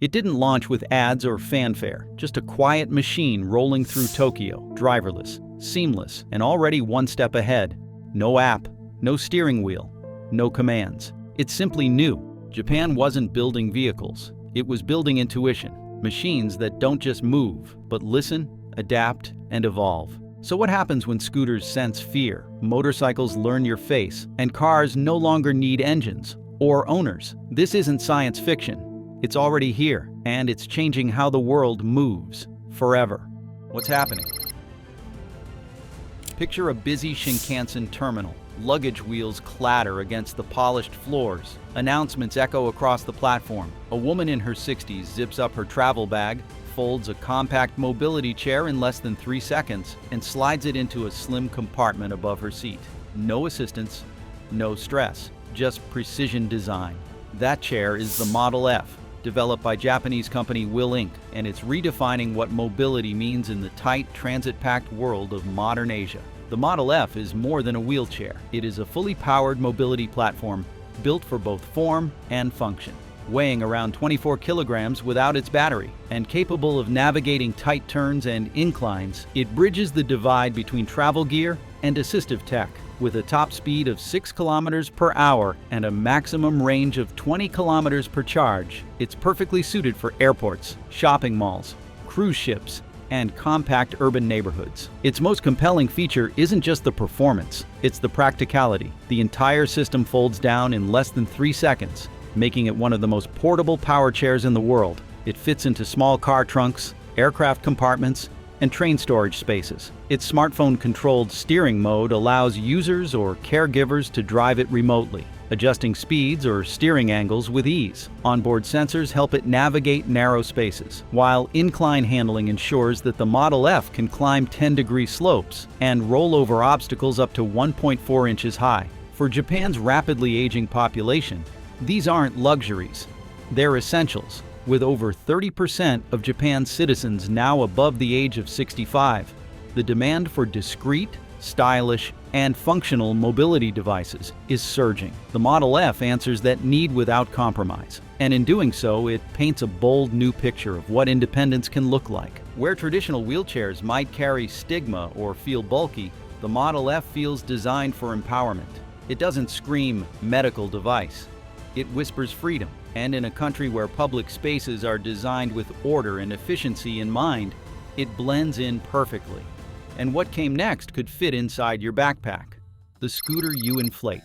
It didn't launch with ads or fanfare, just a quiet machine rolling through Tokyo, driverless, seamless, and already one step ahead. No app, no steering wheel, no commands. It simply knew. Japan wasn't building vehicles. It was building intuition, machines that don't just move, but listen, adapt, and evolve. So what happens when scooters sense fear, motorcycles learn your face, and cars no longer need engines or owners? This isn't science fiction. It's already here, and it's changing how the world moves forever. What's happening? Picture a busy Shinkansen terminal. Luggage wheels clatter against the polished floors. Announcements echo across the platform. A woman in her 60s zips up her travel bag, folds a compact mobility chair in less than 3 seconds, and slides it into a slim compartment above her seat. No assistance, no stress, just precision design. That chair is the Model F, developed by Japanese company Will Inc., and it's redefining what mobility means in the tight, transit-packed world of modern Asia. The Model F is more than a wheelchair. It is a fully powered mobility platform built for both form and function. Weighing around 24 kilograms without its battery, and capable of navigating tight turns and inclines, it bridges the divide between travel gear and assistive tech. With a top speed of 6 kilometers per hour and a maximum range of 20 kilometers per charge, it's perfectly suited for airports, shopping malls, cruise ships, and compact urban neighborhoods. Its most compelling feature isn't just the performance, it's the practicality. The entire system folds down in less than 3 seconds, making it one of the most portable power chairs in the world. It fits into small car trunks, aircraft compartments, and train storage spaces. Its smartphone-controlled steering mode allows users or caregivers to drive it remotely, adjusting speeds or steering angles with ease. Onboard sensors help it navigate narrow spaces, while incline handling ensures that the Model F can climb 10-degree slopes and roll over obstacles up to 1.4 inches high. For Japan's rapidly aging population, these aren't luxuries, they're essentials. With over 30% of Japan's citizens now above the age of 65, the demand for discreet, stylish, and functional mobility devices is surging. The Model F answers that need without compromise, and in doing so, it paints a bold new picture of what independence can look like. Where traditional wheelchairs might carry stigma or feel bulky, the Model F feels designed for empowerment. It doesn't scream medical device. It whispers freedom. And in a country where public spaces are designed with order and efficiency in mind, it blends in perfectly. And what came next could fit inside your backpack. The scooter you inflate.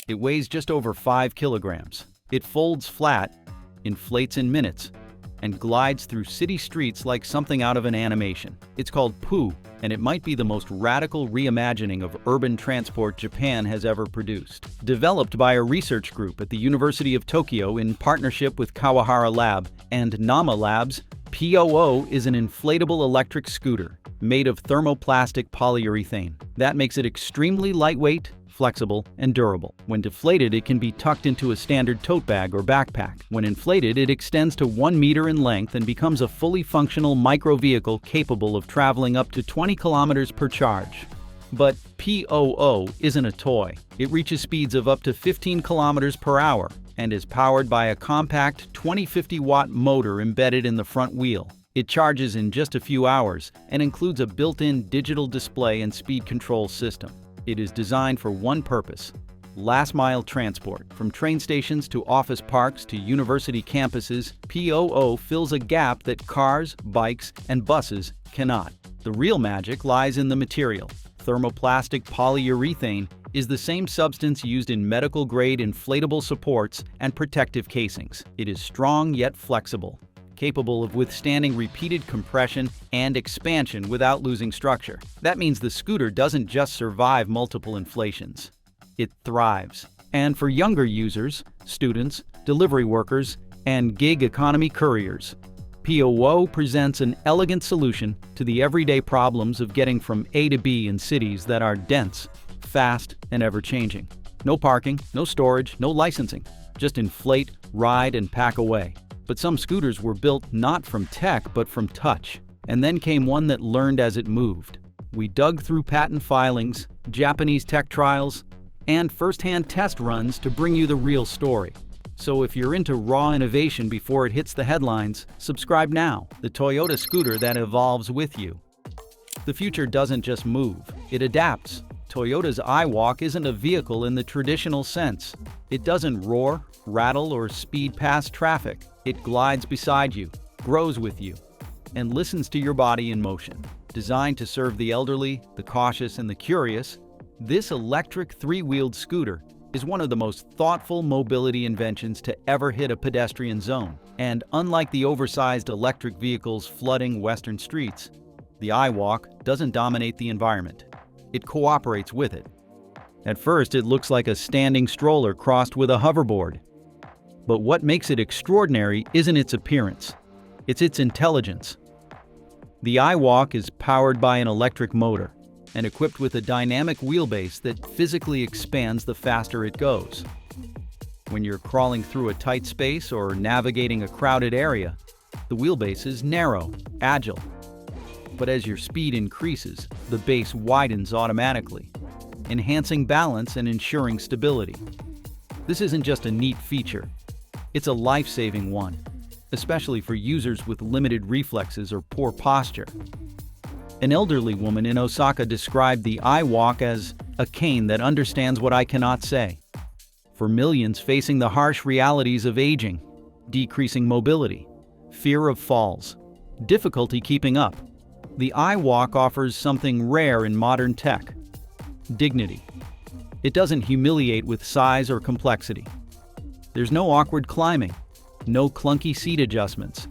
It weighs just over 5 kilograms. It folds flat, inflates in minutes, and glides through city streets like something out of an animation. It's called Pooh, and it might be the most radical reimagining of urban transport Japan has ever produced. Developed by a research group at the University of Tokyo in partnership with Kawahara Lab and Nama Labs, POO is an inflatable electric scooter made of thermoplastic polyurethane. That makes it extremely lightweight, flexible, and durable. When deflated, it can be tucked into a standard tote bag or backpack. When inflated, it extends to 1 meter in length and becomes a fully functional micro-vehicle capable of traveling up to 20 kilometers per charge. But POO isn't a toy. It reaches speeds of up to 15 kilometers per hour and is powered by a compact 2050-watt motor embedded in the front wheel. It charges in just a few hours and includes a built-in digital display and speed control system. It is designed for one purpose: last-mile transport. From train stations to office parks to university campuses, POO fills a gap that cars, bikes, and buses cannot. The real magic lies in the material. Thermoplastic polyurethane is the same substance used in medical-grade inflatable supports and protective casings. It is strong yet flexible, capable of withstanding repeated compression and expansion without losing structure. That means the scooter doesn't just survive multiple inflations, it thrives. And for younger users, students, delivery workers, and gig economy couriers, POO presents an elegant solution to the everyday problems of getting from A to B in cities that are dense, fast, and ever-changing. No parking, no storage, no licensing. Just inflate, ride, and pack away. But some scooters were built not from tech, but from touch. And then came one that learned as it moved. We dug through patent filings, Japanese tech trials, and first-hand test runs to bring you the real story. So if you're into raw innovation before it hits the headlines, subscribe now. The Toyota scooter that evolves with you. The future doesn't just move, it adapts. Toyota's iWalk isn't a vehicle in the traditional sense. It doesn't roar, rattle, or speed past traffic. It glides beside you, grows with you, and listens to your body in motion. Designed to serve the elderly, the cautious, and the curious, this electric three-wheeled scooter is one of the most thoughtful mobility inventions to ever hit a pedestrian zone. And unlike the oversized electric vehicles flooding Western streets, the iWalk doesn't dominate the environment. It cooperates with it. At first, it looks like a standing stroller crossed with a hoverboard. But what makes it extraordinary isn't its appearance, it's its intelligence. The iWalk is powered by an electric motor and equipped with a dynamic wheelbase that physically expands the faster it goes. When you're crawling through a tight space or navigating a crowded area, the wheelbase is narrow, agile. But as your speed increases, the base widens automatically, enhancing balance and ensuring stability. This isn't just a neat feature, it's a life-saving one, especially for users with limited reflexes or poor posture. An elderly woman in Osaka described the iWalk as a cane that understands what I cannot say. For millions facing the harsh realities of aging, decreasing mobility, fear of falls, difficulty keeping up, the iWalk offers something rare in modern tech: dignity. It doesn't humiliate with size or complexity. There's no awkward climbing, no clunky seat adjustments,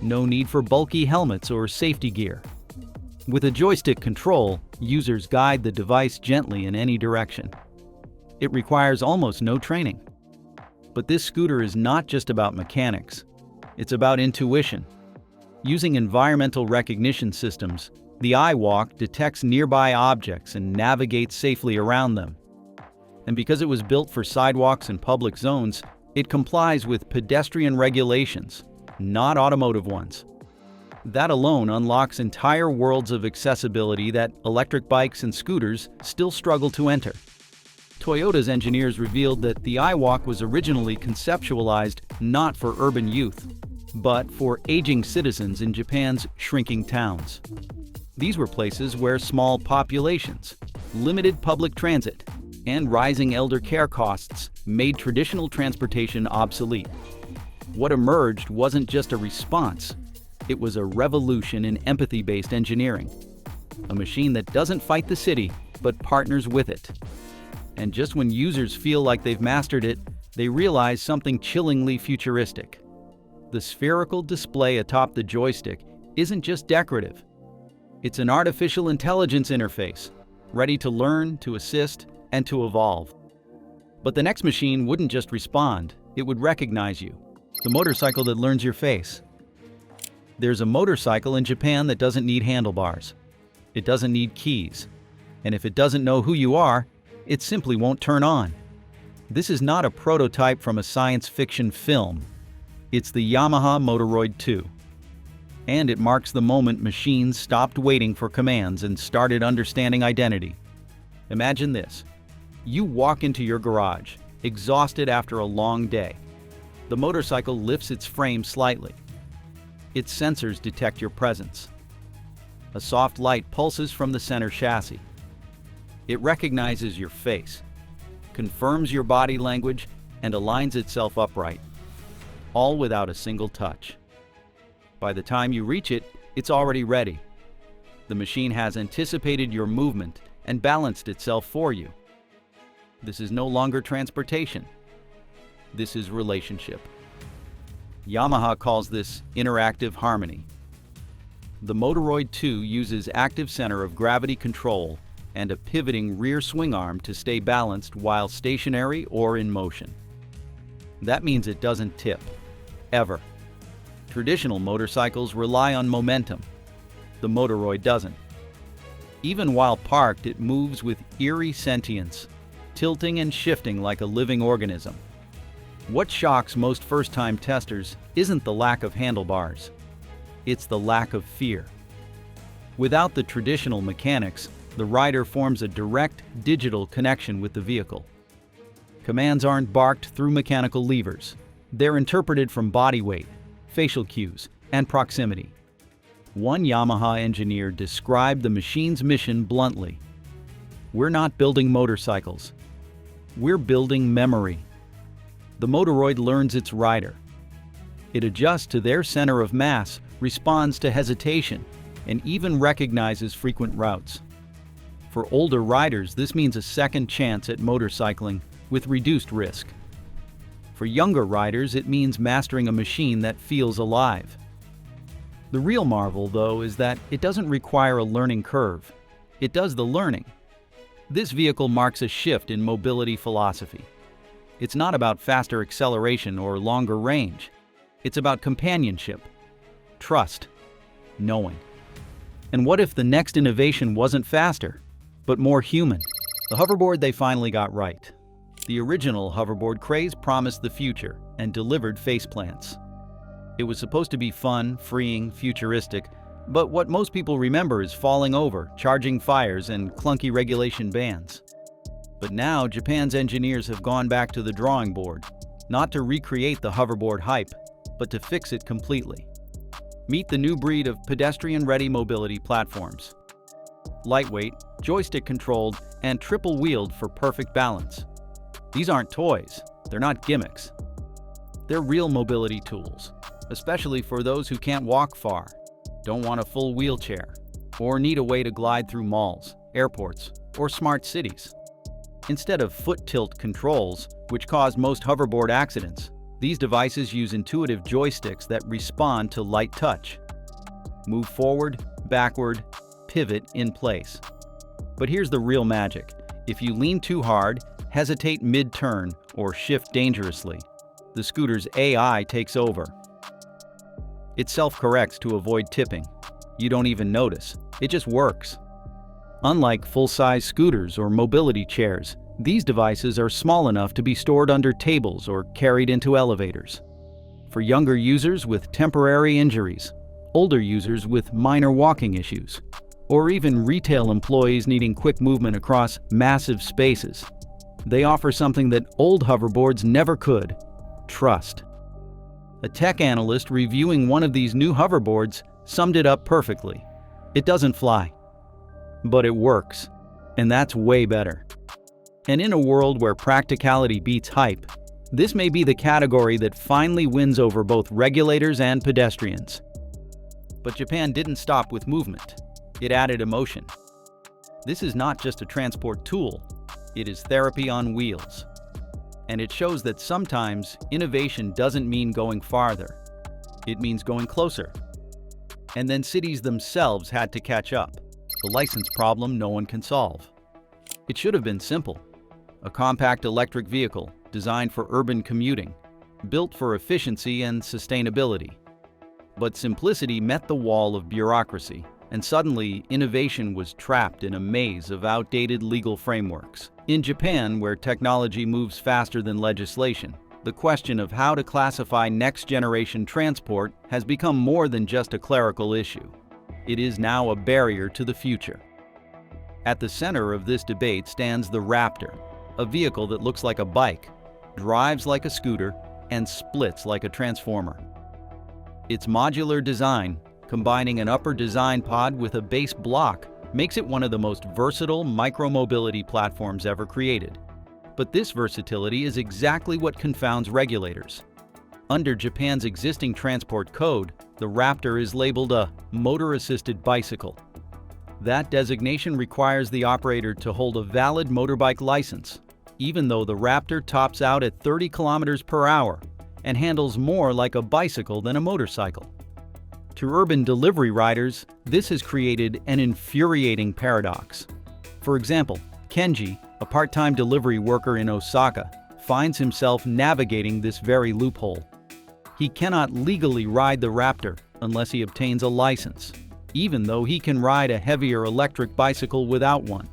no need for bulky helmets or safety gear. With a joystick control, users guide the device gently in any direction. It requires almost no training. But this scooter is not just about mechanics, it's about intuition. Using environmental recognition systems, the iWalk detects nearby objects and navigates safely around them. And because it was built for sidewalks and public zones, it complies with pedestrian regulations, not automotive ones. That alone unlocks entire worlds of accessibility that electric bikes and scooters still struggle to enter. Toyota's engineers revealed that the iWalk was originally conceptualized not for urban youth, but for aging citizens in Japan's shrinking towns. These were places where small populations, limited public transit, and rising elder care costs made traditional transportation obsolete. What emerged wasn't just a response, it was a revolution in empathy-based engineering. A machine that doesn't fight the city, but partners with it. And just when users feel like they've mastered it, they realize something chillingly futuristic. The spherical display atop the joystick isn't just decorative. It's an artificial intelligence interface, ready to learn, to assist, and to evolve. But the next machine wouldn't just respond, it would recognize you. The motorcycle that learns your face. There's a motorcycle in Japan that doesn't need handlebars. It doesn't need keys. And if it doesn't know who you are, it simply won't turn on. This is not a prototype from a science fiction film. It's the Yamaha Moid 2. And it marks the moment machines stopped waiting for commands and started understanding identity. Imagine this. You walk into your garage, exhausted after a long day. The motorcycle lifts its frame slightly. Its sensors detect your presence. A soft light pulses from the center chassis. It recognizes your face, confirms your body language, and aligns itself upright, all without a single touch. By the time you reach it, it's already ready. The machine has anticipated your movement and balanced itself for you. This is no longer transportation. This is relationship. Yamaha calls this interactive harmony. The Moid 2 uses active center of gravity control and a pivoting rear swing arm to stay balanced while stationary or in motion. That means it doesn't tip, ever. Traditional motorcycles rely on momentum. The Moid doesn't. Even while parked, it moves with eerie sentience, tilting and shifting like a living organism. What shocks most first-time testers isn't the lack of handlebars. It's the lack of fear. Without the traditional mechanics, the rider forms a direct digital connection with the vehicle. Commands aren't barked through mechanical levers. They're interpreted from body weight, facial cues, and proximity. One Yamaha engineer described the machine's mission bluntly: "We're not building motorcycles. We're building memory." The Motoroid learns its rider. It adjusts to their center of mass, responds to hesitation, and even recognizes frequent routes. For older riders, this means a second chance at motorcycling with reduced risk. For younger riders, it means mastering a machine that feels alive. The real marvel, though, is that it doesn't require a learning curve. It does the learning. This vehicle marks a shift in mobility philosophy. It's not about faster acceleration or longer range. It's about companionship, trust, knowing. And what if the next innovation wasn't faster, but more human? The hoverboard they finally got right. The original hoverboard craze promised the future and delivered faceplants. It was supposed to be fun, freeing, futuristic, but what most people remember is falling over, charging fires, and clunky regulation bands. But now, Japan's engineers have gone back to the drawing board, not to recreate the hoverboard hype, but to fix it completely. Meet the new breed of pedestrian-ready mobility platforms. Lightweight, joystick-controlled, and triple-wheeled for perfect balance. These aren't toys, they're not gimmicks. They're real mobility tools, especially for those who can't walk far, don't want a full wheelchair, or need a way to glide through malls, airports, or smart cities. Instead of foot tilt controls, which cause most hoverboard accidents, these devices use intuitive joysticks that respond to light touch. Move forward, backward, pivot in place. But here's the real magic. If you lean too hard, hesitate mid-turn, or shift dangerously, the scooter's AI takes over. It self-corrects to avoid tipping. You don't even notice. It just works. Unlike full-size scooters or mobility chairs, these devices are small enough to be stored under tables or carried into elevators. For younger users with temporary injuries, older users with minor walking issues, or even retail employees needing quick movement across massive spaces, they offer something that old hoverboards never could: trust. A tech analyst reviewing one of these new hoverboards summed it up perfectly. It doesn't fly, but it works, and that's way better. And in a world where practicality beats hype, this may be the category that finally wins over both regulators and pedestrians. But Japan didn't stop with movement. It added emotion. This is not just a transport tool, it is therapy on wheels. And it shows that sometimes innovation doesn't mean going farther. It means going closer. And then cities themselves had to catch up. The license problem no one can solve. It should have been simple. A compact electric vehicle designed for urban commuting, built for efficiency and sustainability. But simplicity met the wall of bureaucracy, and suddenly innovation was trapped in a maze of outdated legal frameworks. In Japan, where technology moves faster than legislation, the question of how to classify next-generation transport has become more than just a clerical issue. It is now a barrier to the future. At the center of this debate stands the Raptor, a vehicle that looks like a bike, drives like a scooter, and splits like a transformer. Its modular design, combining an upper design pod with a base block, makes it one of the most versatile micromobility platforms ever created. But this versatility is exactly what confounds regulators. Under Japan's existing transport code, the Raptor is labeled a motor-assisted bicycle. That designation requires the operator to hold a valid motorbike license, even though the Raptor tops out at 30 kilometers per hour and handles more like a bicycle than a motorcycle. To urban delivery riders, this has created an infuriating paradox. For example, Kenji, a part-time delivery worker in Osaka, finds himself navigating this very loophole. He cannot legally ride the Raptor unless he obtains a license, even though he can ride a heavier electric bicycle without one.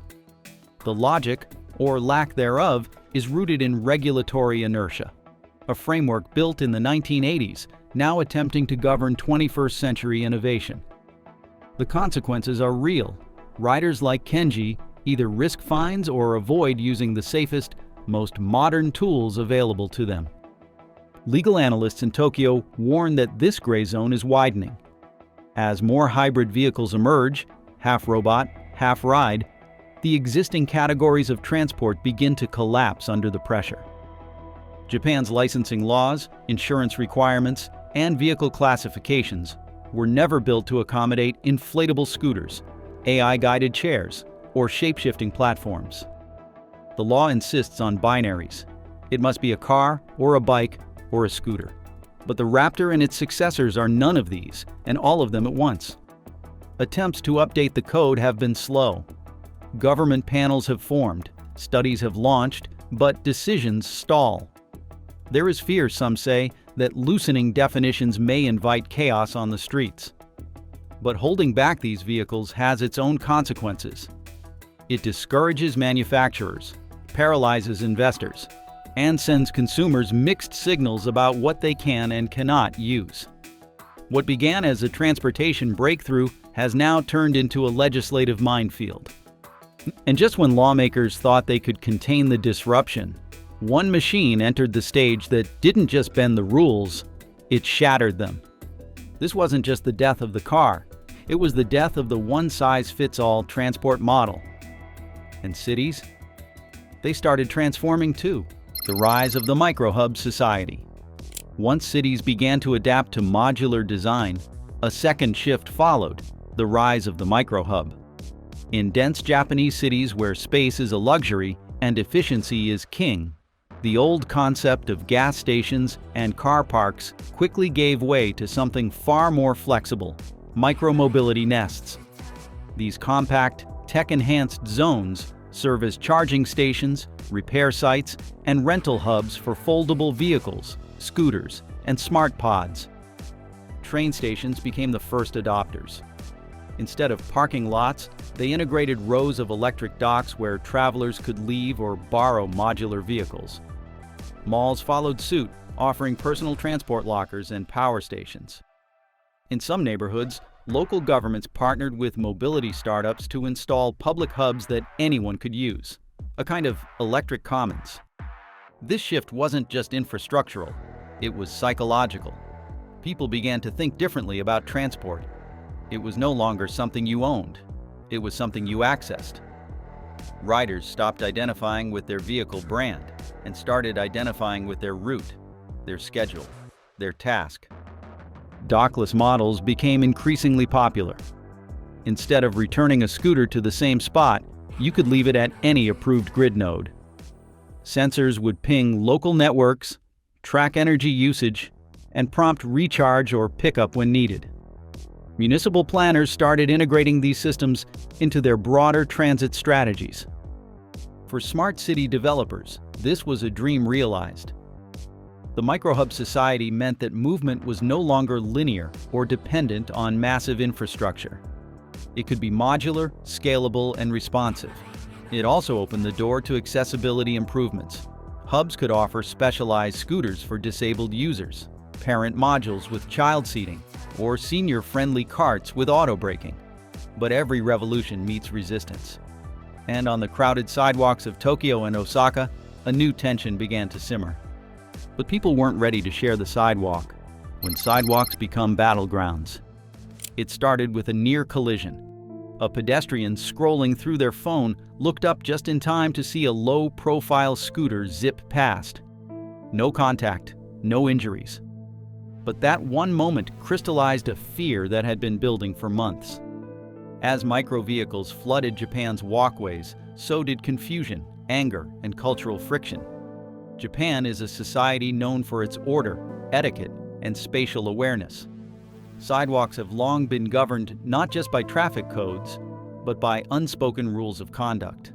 The logic, or lack thereof, is rooted in regulatory inertia, a framework built in the 1980s, now attempting to govern 21st century innovation. The consequences are real. Riders like Kenji either risk fines or avoid using the safest, most modern tools available to them. Legal analysts in Tokyo warn that this gray zone is widening. As more hybrid vehicles emerge, half robot, half ride, the existing categories of transport begin to collapse under the pressure. Japan's licensing laws, insurance requirements, and vehicle classifications were never built to accommodate inflatable scooters, AI-guided chairs, or shape-shifting platforms. The law insists on binaries. It must be a car or a bike or a scooter. But the Raptor and its successors are none of these, and all of them at once. Attempts to update the code have been slow. Government panels have formed, studies have launched, but decisions stall. There is fear, some say, that loosening definitions may invite chaos on the streets. But holding back these vehicles has its own consequences. It discourages manufacturers, paralyzes investors, and sends consumers mixed signals about what they can and cannot use. What began as a transportation breakthrough has now turned into a legislative minefield. And just when lawmakers thought they could contain the disruption, one machine entered the stage that didn't just bend the rules, it shattered them. This wasn't just the death of the car, it was the death of the one-size-fits-all transport model. And cities? They started transforming too. The rise of the microhub society. Once cities began to adapt to modular design, a second shift followed, the rise of the microhub. In dense Japanese cities where space is a luxury and efficiency is king, the old concept of gas stations and car parks quickly gave way to something far more flexible: micromobility nests. These compact, tech-enhanced zones serve as charging stations, repair sites, and rental hubs for foldable vehicles, scooters, and smart pods. Train stations became the first adopters. Instead of parking lots, they integrated rows of electric docks where travelers could leave or borrow modular vehicles. Malls followed suit, offering personal transport lockers and power stations. In some neighborhoods, local governments partnered with mobility startups to install public hubs that anyone could use, a kind of electric commons. This shift wasn't just infrastructural, it was psychological. People began to think differently about transport. It was no longer something you owned, it was something you accessed. Riders stopped identifying with their vehicle brand and started identifying with their route, their schedule, their task. Dockless models became increasingly popular. Instead of returning a scooter to the same spot, you could leave it at any approved grid node. Sensors would ping local networks, track energy usage, and prompt recharge or pickup when needed. Municipal planners started integrating these systems into their broader transit strategies. For smart city developers, this was a dream realized. The microhub society meant that movement was no longer linear or dependent on massive infrastructure. It could be modular, scalable, and responsive. It also opened the door to accessibility improvements. Hubs could offer specialized scooters for disabled users, parent modules with child seating, or senior-friendly carts with auto-braking. But every revolution meets resistance. And on the crowded sidewalks of Tokyo and Osaka, a new tension began to simmer. But people weren't ready to share the sidewalk when sidewalks become battlegrounds. It started with a near collision. A pedestrian scrolling through their phone looked up just in time to see a low-profile scooter zip past. No contact, no injuries. But that one moment crystallized a fear that had been building for months. As micro-vehicles flooded Japan's walkways, so did confusion, anger, and cultural friction. Japan is a society known for its order, etiquette, and spatial awareness. Sidewalks have long been governed not just by traffic codes, but by unspoken rules of conduct.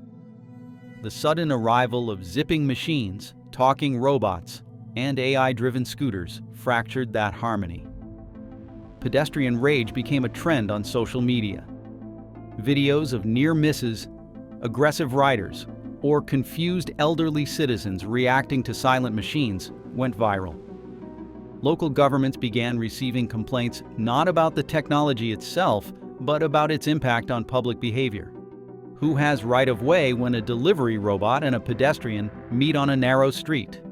The sudden arrival of zipping machines, talking robots, and AI-driven scooters fractured that harmony. Pedestrian rage became a trend on social media. Videos of near misses, aggressive riders, or confused elderly citizens reacting to silent machines went viral. Local governments began receiving complaints not about the technology itself, but about its impact on public behavior. Who has right of way when a delivery robot and a pedestrian meet on a narrow street?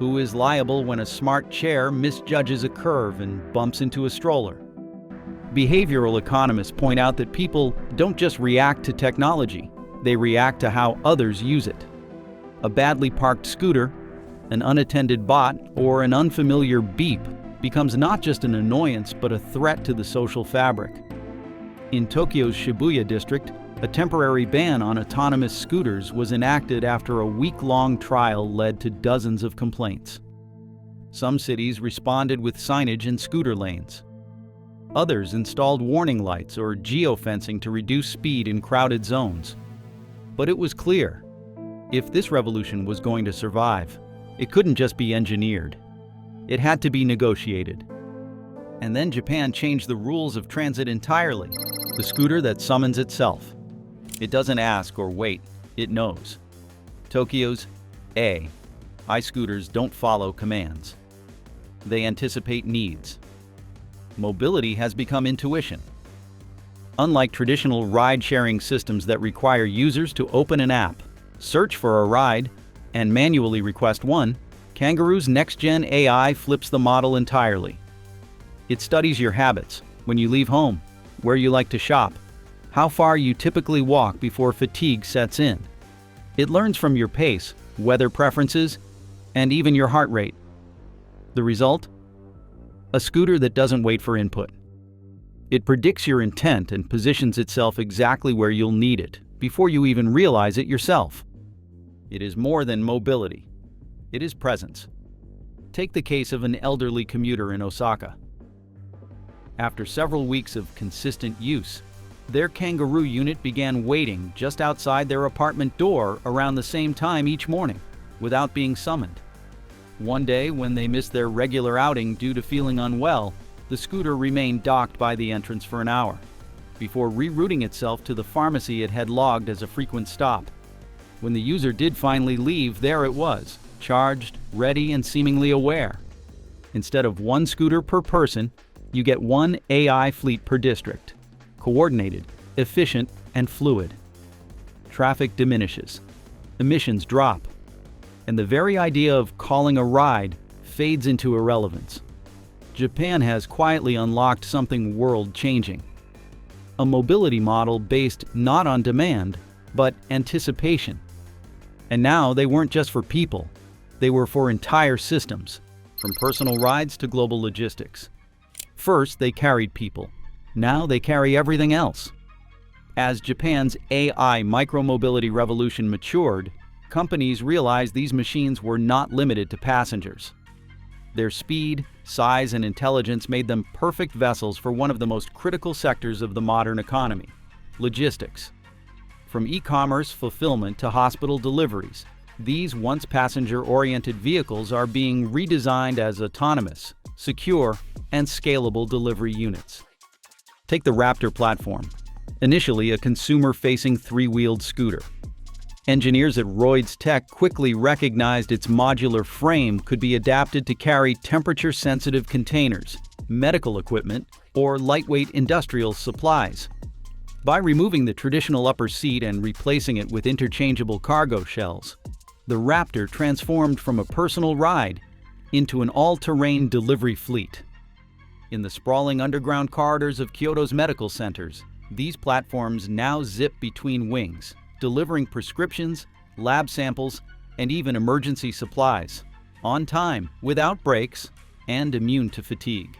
Who is liable when a smart chair misjudges a curve and bumps into a stroller? Behavioral economists point out that people don't just react to technology, they react to how others use it. A badly parked scooter, an unattended bot, or an unfamiliar beep becomes not just an annoyance but a threat to the social fabric. In Tokyo's Shibuya district, a temporary ban on autonomous scooters was enacted after a week-long trial led to dozens of complaints. Some cities responded with signage in scooter lanes. Others installed warning lights or geofencing to reduce speed in crowded zones. But it was clear, if this revolution was going to survive, it couldn't just be engineered. It had to be negotiated. And then Japan changed the rules of transit entirely. The scooter that summons itself. It doesn't ask or wait, it knows. Tokyo's iScooters don't follow commands. They anticipate needs. Mobility has become intuition. Unlike traditional ride-sharing systems that require users to open an app, search for a ride, and manually request one, Kangaroo's next-gen AI flips the model entirely. It studies your habits, when you leave home, where you like to shop, how far you typically walk before fatigue sets in. It learns from your pace, weather preferences, and even your heart rate. The result? A scooter that doesn't wait for input. It predicts your intent and positions itself exactly where you'll need it, before you even realize it yourself. It is more than mobility. It is presence. Take the case of an elderly commuter in Osaka. After several weeks of consistent use, their Kangaroo unit began waiting just outside their apartment door around the same time each morning, without being summoned. One day, when they missed their regular outing due to feeling unwell, the scooter remained docked by the entrance for an hour, before rerouting itself to the pharmacy it had logged as a frequent stop. When the user did finally leave, there it was, charged, ready, and seemingly aware. Instead of one scooter per person, you get one AI fleet per district. Coordinated, efficient, and fluid. Traffic diminishes. Emissions drop. And the very idea of calling a ride fades into irrelevance. Japan has quietly unlocked something world-changing. A mobility model based not on demand, but anticipation. And now they weren't just for people, they were for entire systems, from personal rides to global logistics. First, they carried people. Now they carry everything else. As Japan's AI micromobility revolution matured, companies realized these machines were not limited to passengers. Their speed, size, and intelligence made them perfect vessels for one of the most critical sectors of the modern economy: logistics. From e-commerce fulfillment to hospital deliveries, these once passenger-oriented vehicles are being redesigned as autonomous, secure, and scalable delivery units. Take the Raptor platform, initially a consumer-facing three-wheeled scooter. Engineers at Royds Tech quickly recognized its modular frame could be adapted to carry temperature-sensitive containers, medical equipment, or lightweight industrial supplies. By removing the traditional upper seat and replacing it with interchangeable cargo shells, the Raptor transformed from a personal ride into an all-terrain delivery fleet. In the sprawling underground corridors of Kyoto's medical centers, these platforms now zip between wings, delivering prescriptions, lab samples, and even emergency supplies, on time, without breaks, and immune to fatigue.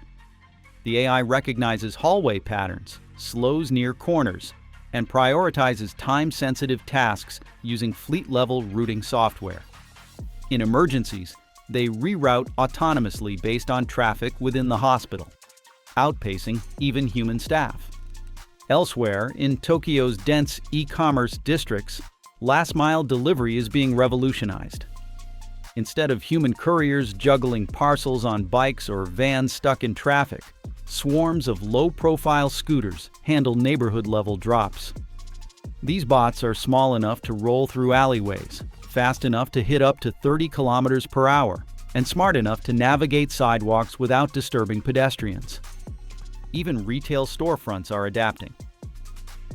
The AI recognizes hallway patterns, slows near corners, and prioritizes time-sensitive tasks using fleet-level routing software. In emergencies, they reroute autonomously based on traffic within the hospital, outpacing even human staff. Elsewhere, in Tokyo's dense e-commerce districts, last-mile delivery is being revolutionized. Instead of human couriers juggling parcels on bikes or vans stuck in traffic, swarms of low-profile scooters handle neighborhood-level drops. These bots are small enough to roll through alleyways, fast enough to hit up to 30 kilometers per hour, and smart enough to navigate sidewalks without disturbing pedestrians. Even retail storefronts are adapting.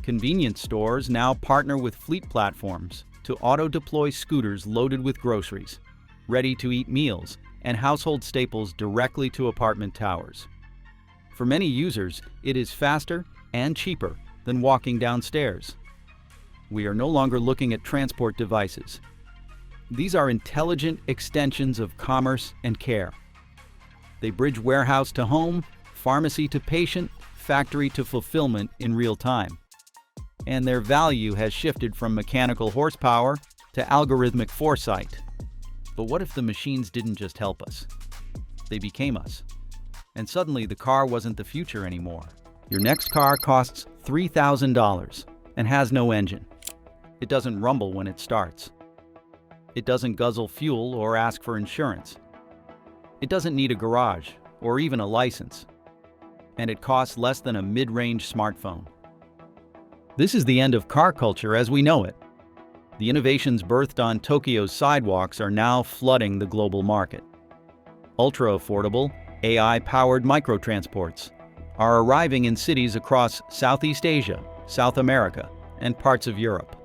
Convenience stores now partner with fleet platforms to auto-deploy scooters loaded with groceries. ready-to-eat meals, and household staples directly to apartment towers. For many users, it is faster and cheaper than walking downstairs. We are no longer looking at transport devices. These are intelligent extensions of commerce and care. They bridge warehouse to home, pharmacy to patient, factory to fulfillment in real time. And their value has shifted from mechanical horsepower to algorithmic foresight. But what if the machines didn't just help us? They became us. And suddenly the car wasn't the future anymore. Your next car costs $3,000 and has no engine. It doesn't rumble when it starts. It doesn't guzzle fuel or ask for insurance. It doesn't need a garage or even a license. And it costs less than a mid-range smartphone. This is the end of car culture as we know it. The innovations birthed on Tokyo's sidewalks are now flooding the global market. Ultra-affordable, AI-powered microtransports are arriving in cities across Southeast Asia, South America, and parts of Europe.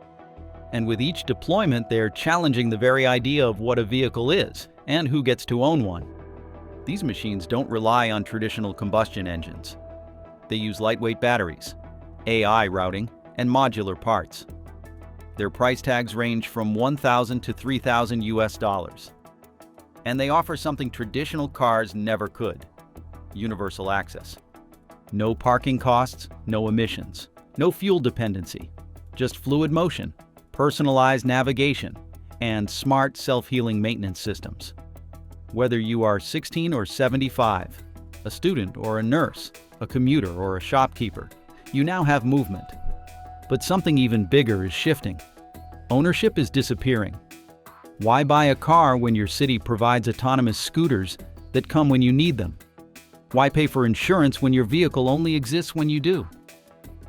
And with each deployment, they're challenging the very idea of what a vehicle is and who gets to own one. These machines don't rely on traditional combustion engines. They use lightweight batteries, AI routing, and modular parts. Their price tags range from $1,000 to $3,000 US. And they offer something traditional cars never could: universal access. No parking costs, no emissions, no fuel dependency, just fluid motion, personalized navigation, and smart self-healing maintenance systems. Whether you are 16 or 75, a student or a nurse, a commuter or a shopkeeper, you now have movement. But something even bigger is shifting. Ownership is disappearing. Why buy a car when your city provides autonomous scooters that come when you need them? Why pay for insurance when your vehicle only exists when you do?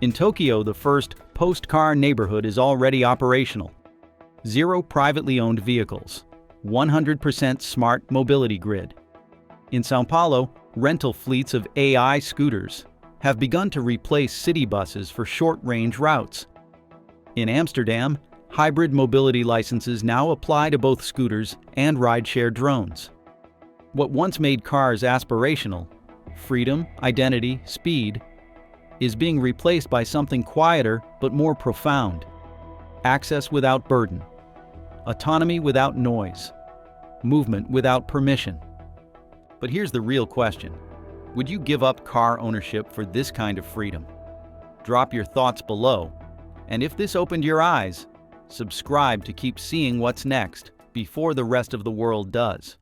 In Tokyo, the first post-car neighborhood is already operational. 0 privately owned vehicles, 100% smart mobility grid. In São Paulo, rental fleets of AI scooters have begun to replace city buses for short-range routes. In Amsterdam, hybrid mobility licenses now apply to both scooters and rideshare drones. What once made cars aspirational, freedom, identity, speed, is being replaced by something quieter but more profound. Access without burden, autonomy without noise, movement without permission. But here's the real question. Would you give up car ownership for this kind of freedom? Drop your thoughts below. And if this opened your eyes, subscribe to keep seeing what's next before the rest of the world does.